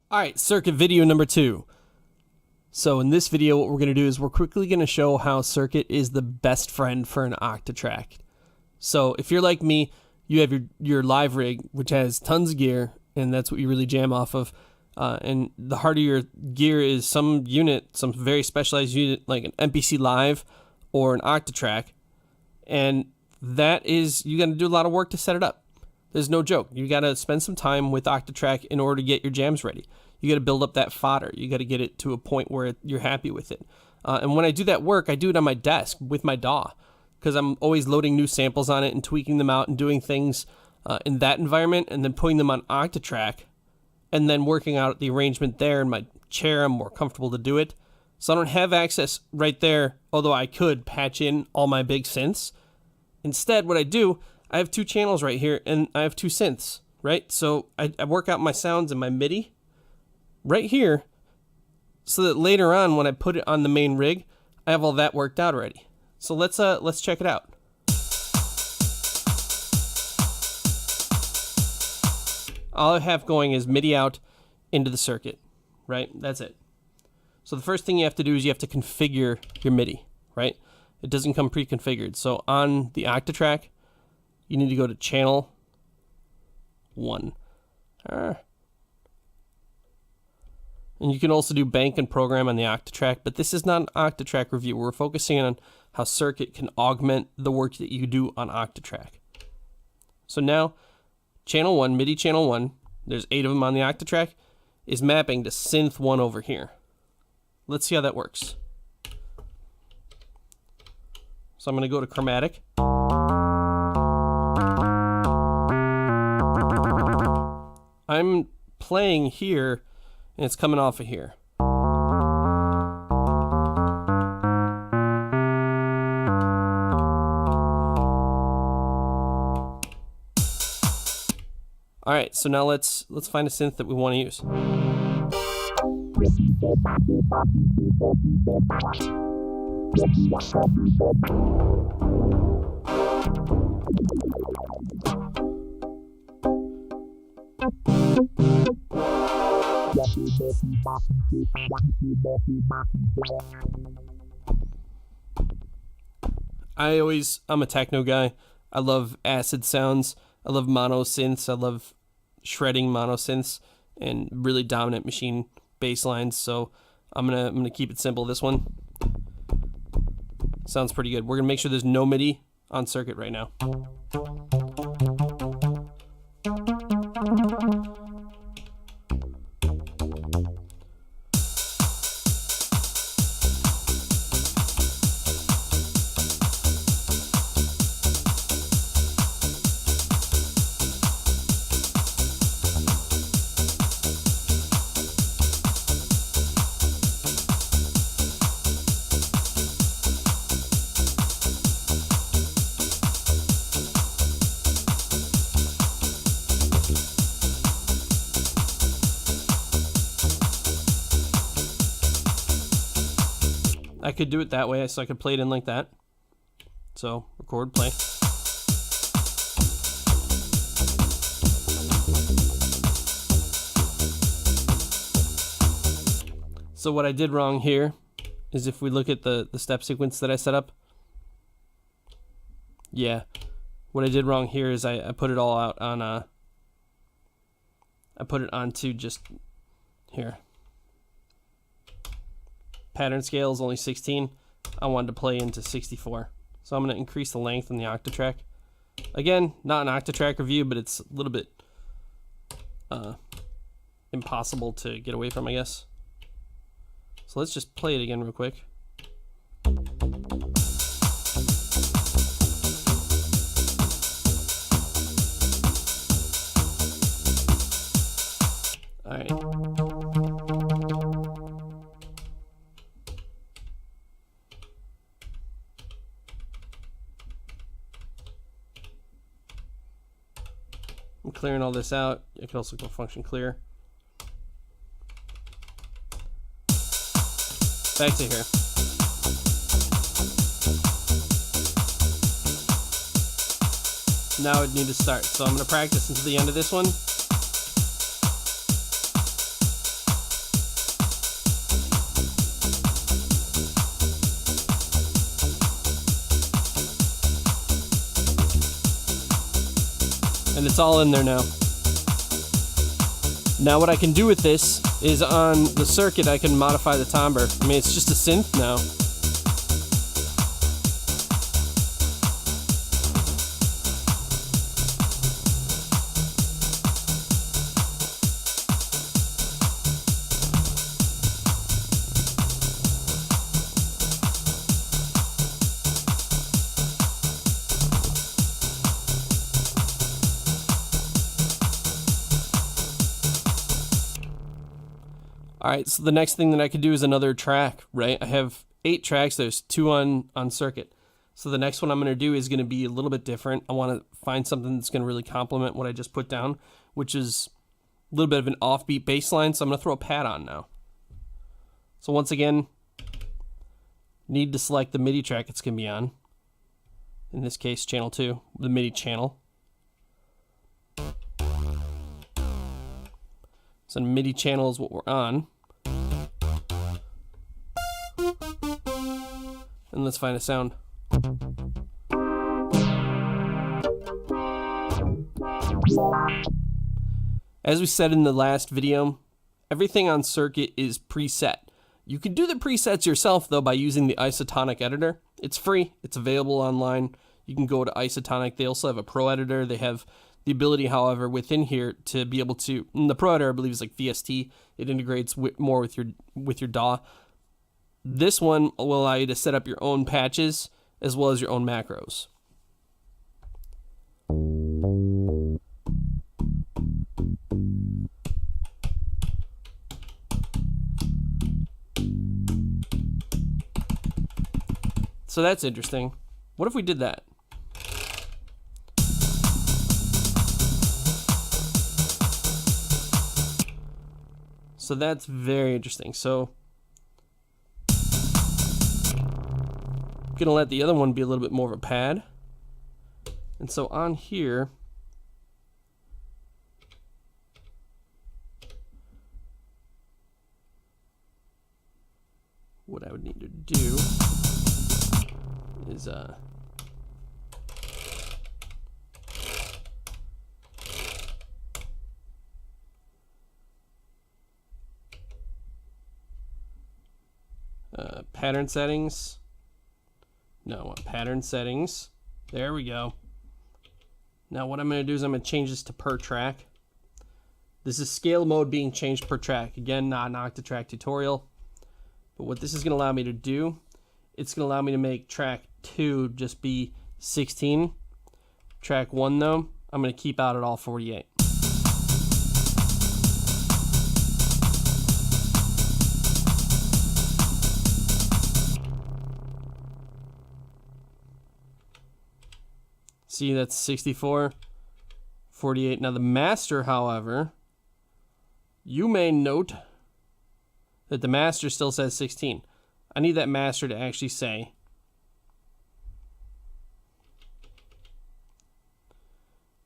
Alright, circuit video number 2. So in this video what we're going to do is we're quickly going to show how circuit is the best friend for an Octatrack. So if you're like me, you have your live rig which has tons of gear and that's what you really jam off of. And the heart of your gear is some unit, some very specialized unit like an MPC Live or an Octatrack. And that is, you got to do a lot of work to set it up. There's no joke. You got to spend some time with Octatrack in order to get your jams ready. You got to build up that fodder. You got to get it to a point where you're happy with it. And when I do that work, I do it on my desk with my DAW because I'm always loading new samples on it and tweaking them out and doing things in that environment and then putting them on Octatrack and then working out the arrangement there in my chair. I'm more comfortable to do it. So I don't have access right there, although I could patch in all my big synths. Instead, what I do, I have 2 channels right here, and I have 2 synths, right? So I work out my sounds in my MIDI right here so that later on when I put it on the main rig, I have all that worked out already. So let's check it out. All I have going is MIDI out into the circuit, right? That's it. So the first thing you have to do is you have to configure your MIDI, right? It doesn't come pre-configured. So on the Octatrack, you need to go to channel 1. And you can also do bank and program on the Octatrack, but this is not an Octatrack review. We're focusing on how circuit can augment the work that you do on Octatrack. So now, channel 1, MIDI channel 1, there's 8 of them on the Octatrack, is mapping to synth 1 over here. Let's see how that works. So I'm going to go to chromatic. I'm playing here, and it's coming off of here. All right, so now let's find a synth that we want to use. I'm a techno guy. I love acid sounds. I love mono synths. I love shredding mono synths and really dominant machine bass lines. So I'm gonna keep it simple. This one sounds pretty good. We're gonna make sure there's no MIDI on circuit right now. I could do it that way, so I could play it in like that. So, record, play. So what I did wrong here is if we look at the step sequence that I set up. Yeah. What I did wrong here is I put it all out on I put it onto just here. Pattern scale is only 16. I wanted to play into 64. So I'm going to increase the length on the Octatrack. Again, not an Octatrack review, but it's a little bit impossible to get away from, I guess. So let's just play it again real quick. All right. I'm clearing all this out. I could also go function clear. Back to here. Now I need to start. So I'm going to practice until the end of this one. And it's all in there now. Now what I can do with this is on the circuit I can modify the timbre. I mean, it's just a synth now. Alright, so the next thing that I could do is another track, right? I have 8 tracks, there's 2 on circuit. So the next one I'm going to do is going to be a little bit different. I want to find something that's going to really complement what I just put down, which is a little bit of an offbeat bass line, so I'm going to throw a pad on now. So once again, need to select the MIDI track it's going to be on. In this case, channel 2, the MIDI channel. So MIDI channel is what we're on. And let's find a sound. As we said in the last video, everything on circuit is preset. You can do the presets yourself though by using the isotonic editor. It's free, it's available online. You can go to isotonic. They also have a pro editor. They have the ability, however, within here to be able to, the pro editor I believe is like VST. It integrates more with your DAW. This one will allow you to set up your own patches as well as your own macros. So that's interesting. What if we did that? So that's very interesting. So I'm gonna let the other one be a little bit more of a pad. And so on here, what I would need to do is pattern settings. No, I want pattern settings. There we go. Now what I'm going to do is I'm going to change this to per track. This is scale mode being changed per track. Again, not an Octatrack tutorial. But what this is going to allow me to do, it's going to allow me to make track 2 just be 16. Track 1 though, I'm going to keep out at all 48. See, that's 64, 48. Now the master, however, you may note that the master still says 16. I need that master to actually say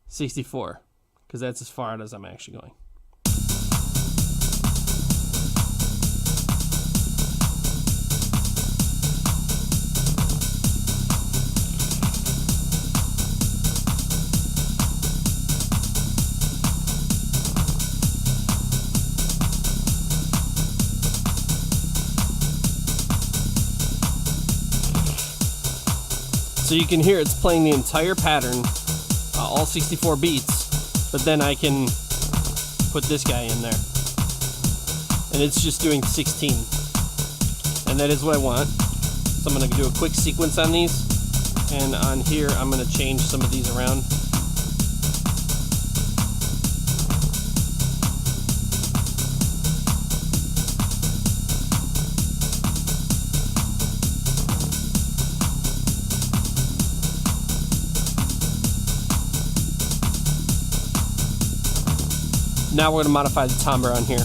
$64, because that's as far out as I'm actually going. So you can hear it's playing the entire pattern, all 64 beats, but then I can put this guy in there. And it's just doing 16. And that is what I want. So I'm going to do a quick sequence on these. And on here, I'm going to change some of these around. Now we're going to modify the timbre on here.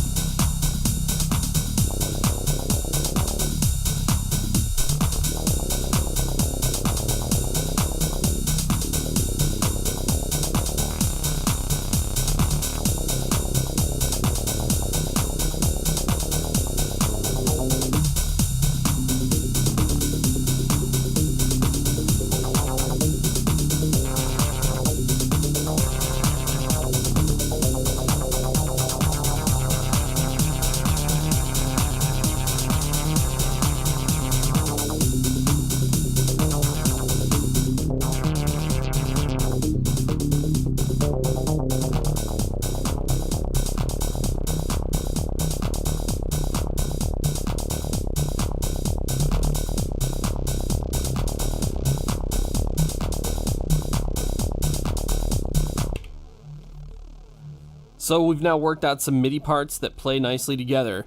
So we've now worked out some MIDI parts that play nicely together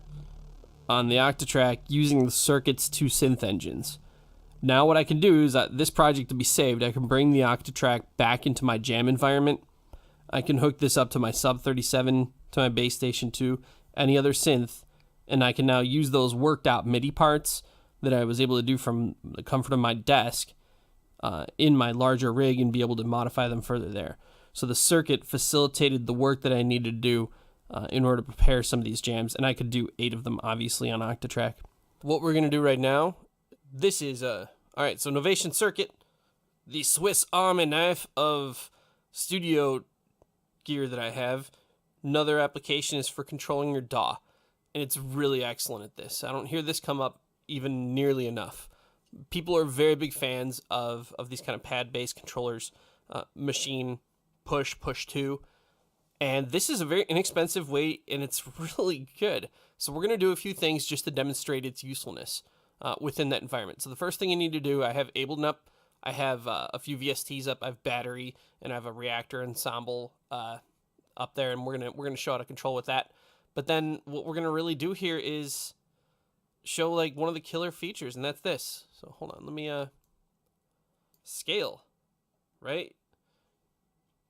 on the Octatrack using the circuit's two synth engines. Now what I can do is this project to be saved, I can bring the Octatrack back into my jam environment. I can hook this up to my Sub 37, to my Bass Station 2, any other synth, and I can now use those worked out MIDI parts that I was able to do from the comfort of my desk in my larger rig and be able to modify them further there. So the circuit facilitated the work that I needed to do in order to prepare some of these jams, and I could do 8 of them obviously on Octatrack. What we're going to do right now, this is alright, so Novation Circuit, the Swiss Army knife of studio gear that I have. Another application is for controlling your DAW, and it's really excellent at this. I don't hear this come up even nearly enough. People are very big fans of these kind of pad-based controllers, machine, push 2, and this is a very inexpensive way, and it's really good. So we're going to do a few things just to demonstrate its usefulness within that environment. So the first thing you need to do, I have Ableton up, I have a few VSTs up, I have battery, and I have a reactor ensemble up there, and we're gonna show how to control with that. But then what we're gonna really do here is show like one of the killer features, and that's this. So hold on, let me scale, right?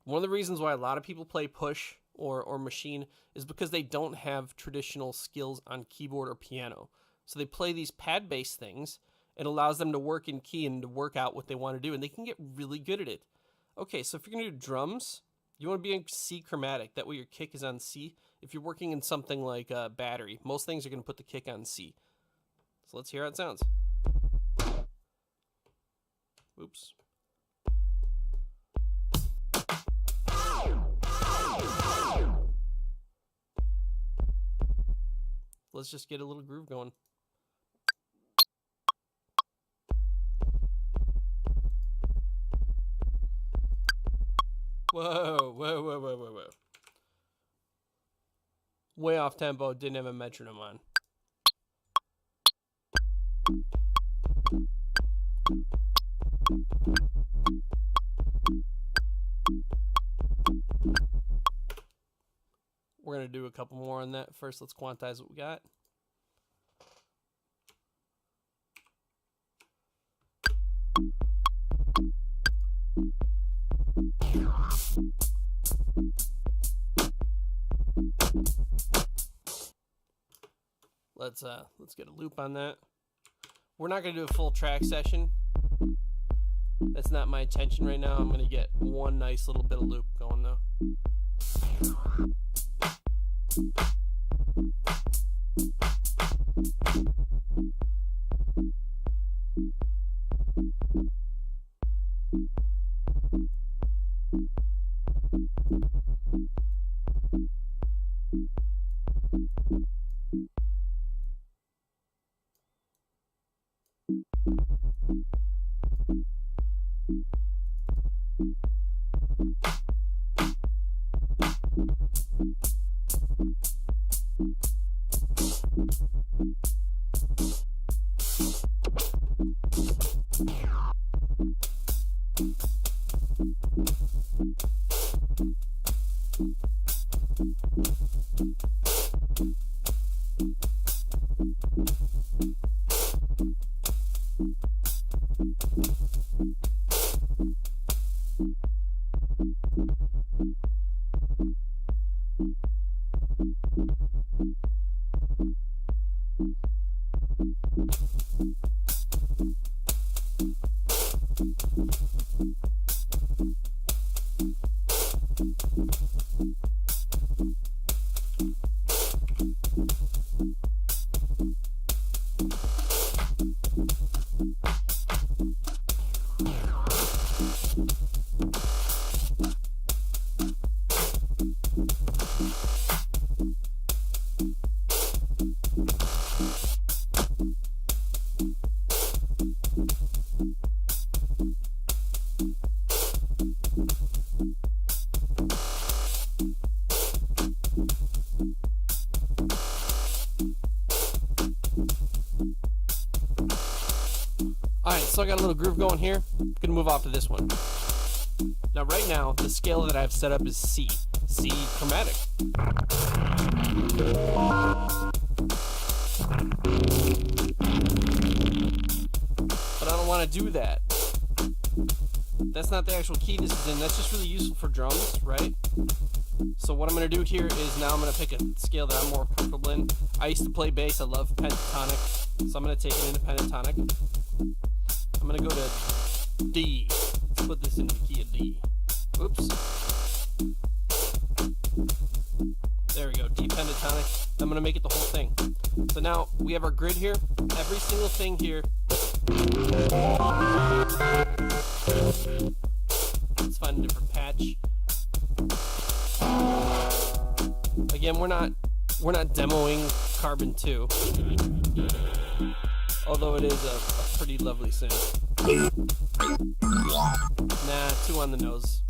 One of the reasons why a lot of people play push or machine is because they don't have traditional skills on keyboard or piano. So they play these pad-based things. It allows them to work in key and to work out what they want to do, and they can get really good at it. Okay, so if you're going to do drums, you want to be in C chromatic. That way your kick is on C. If you're working in something like battery, most things are going to put the kick on C. So let's hear how it sounds. Oops. Let's just get a little groove going. Whoa, whoa, whoa, whoa, whoa, whoa. Way off tempo, didn't have a metronome on. We're going to do a couple more on that. First, let's quantize what we got. Let's get a loop on that. We're not going to do a full track session. That's not my intention right now. I'm going to get one nice little bit of loop going though. Alright, so I got a little groove going here. I'm gonna move off to this one. Now right now, the scale that I have set up is C. C chromatic. But I don't want to do that. That's not the actual key this is in. That's just really useful for drums, right? So what I'm going to do here is now I'm going to pick a scale that I'm more comfortable in. I used to play bass. I love pentatonic. So I'm going to take it into pentatonic. I'm going to go to D. Let's put this into the key of D. Oops. There we go, D pentatonic. I'm going to make it the whole thing. So now we have our grid here. Every single thing here. Let's find a different patch. Again, we're not demoing Carbon 2. Although it is a pretty lovely synth. Nah, 2 on the nose.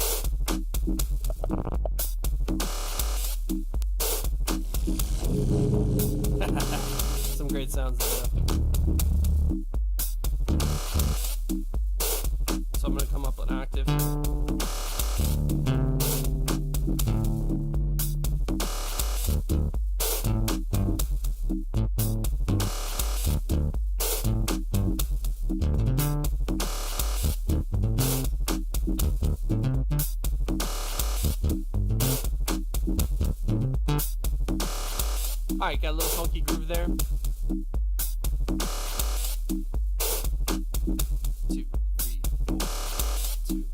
Some great sounds there. So I'm going to come up an octave. Alright, got a little funky groove there. 2, 3, 4, 2.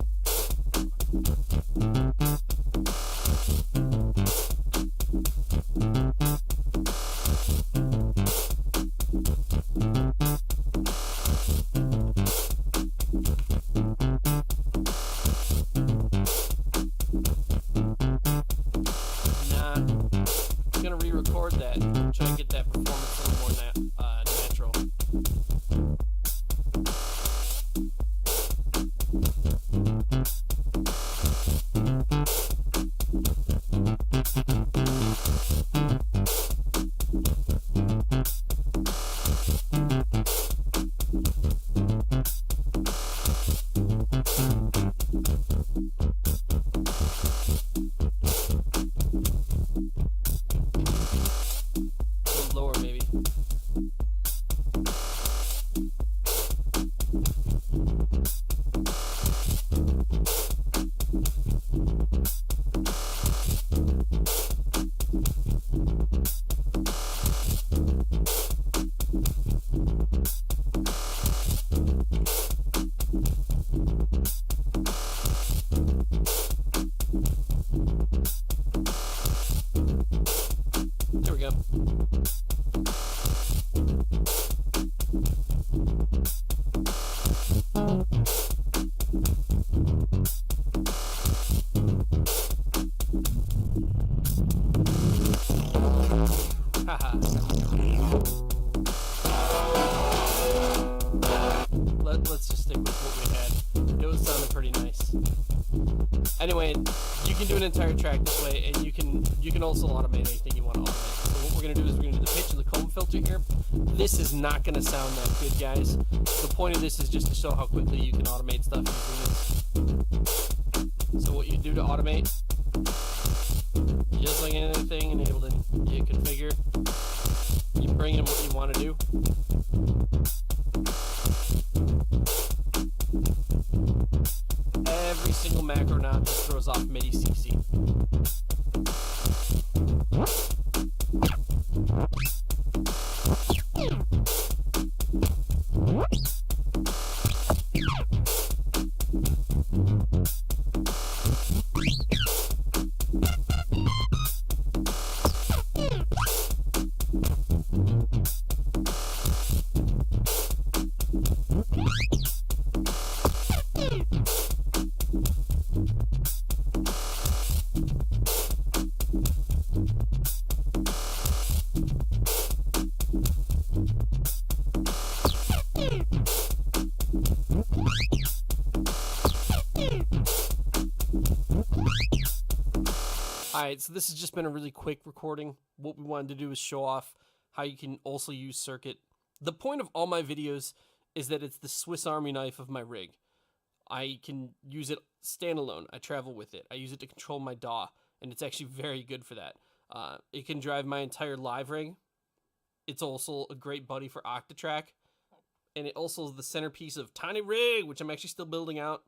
I'm gonna re-record that, try and get that performance a little more natural. Lower maybe. There we go. Let's just stick with what we had. It was sounding pretty nice. Anyway, you can do an entire track this way, and you can also automate anything you want to automate. So what we're gonna do is we're gonna do the pitch and the comb filter here. This is not gonna sound that good, guys. The point of this is just to show how quickly you can automate stuff using this. So what you do to automate, just like anything in Ableton, you configure, you bring in what you want to do. Every single macro knob just throws off MIDI CC. Alright, so this has just been a really quick recording. What we wanted to do is show off how you can also use Circuit. The point of all my videos is that it's the Swiss Army knife of my rig. I can use it standalone. I travel with it. I use it to control my DAW. and it's actually very good for that. It can drive my entire live rig. It's also a great buddy for Octatrack, and it also is the centerpiece of Tiny Rig, which I'm actually still building out,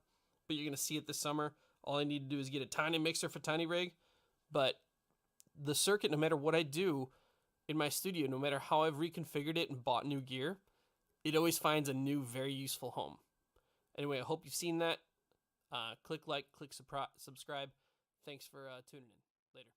but you're going to see it this summer. All I need to do is get a tiny mixer for Tiny Rig, but the circuit, no matter what I do in my studio, no matter how I've reconfigured it and bought new gear, it always finds a new, very useful home. Anyway, I hope you've seen that. Click like, click subscribe. Thanks for tuning in. Later.